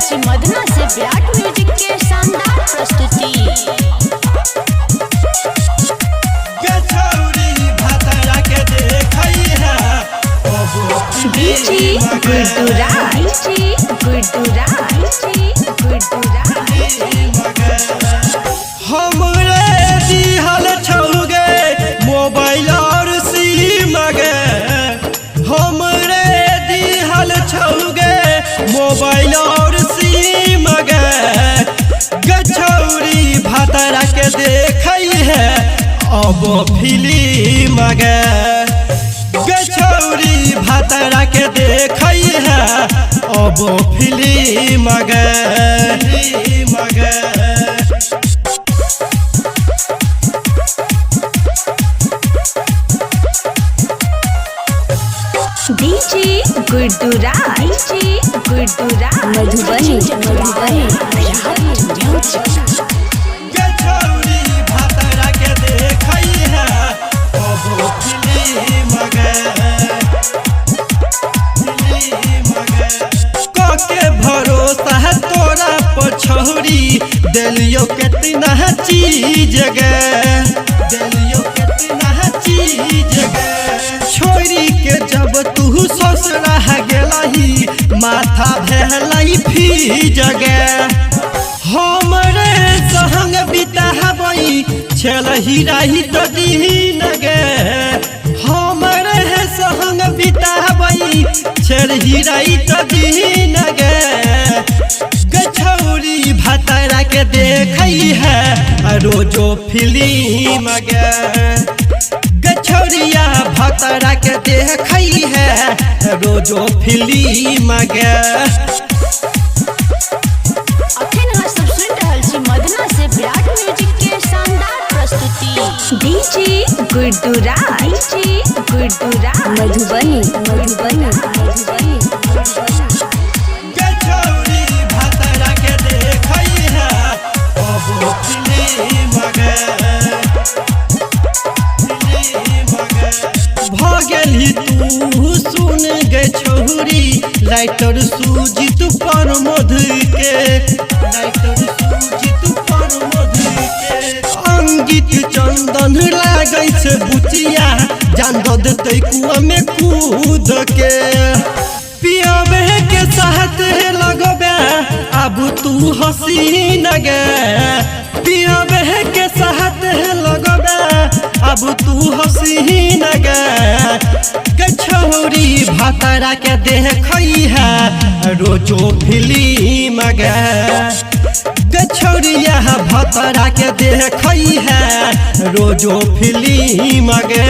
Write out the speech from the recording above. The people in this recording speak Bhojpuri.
हर्षी मदना से विराट म्यूजिक के शानदार प्रस्तुति। हमरे दिहल छौगे मोबाइल और सिम गे, हमरे दिहल छौगे मोबाइल और सिम गे, गछौरी भातरा के देखई है अब फिल्म गे, गछौरी भातरा के देखई है अब फिल्म गे, फिल्म गे। डीजे गुड्डूराज मधुबनी गछौरी भातरा के देखई है अब फिल्म गे, फिल्म गे। के भरोसा है तोरा पछौरी दिलियो कितना चीज गे, दिलियो कितना चीज गे। छोरी के जब तू ससुरा गेलही माथा भेलई फीज गे, हमरे संग बिताबई छलही रही तो दिन गे, हमरे संग बिताबई छलही रही तो दिन गे, गछौरी भातरा के देखई है रोजो फिल्म गे, गछौरिया भातरा के देखई है रोजो फिल्म गे। मदना से विराट म्यूजिक के शानदार प्रस्तुति। डीजे गुड्डूराज मधुबनी गछौरी भातरा के देखई है अब फिल्म गे, फिल्म गे। भगेली तू सुन गछौरी लाइटर सुजित पर मध के, लाइटर सुजित पर मध के। अंकित चंदन लागै छै बुचिया जान दो देते कुआं में कूद के, पियाबे के साथ लगबे अब तू हसीन गे, पियाबे के साथ लगबे अब तू हसीन गे, गछौरी भातरा के देखई है रोजो फिल्म गे, गछौरिया भातरा के देखई है रोजो फिल्म गे।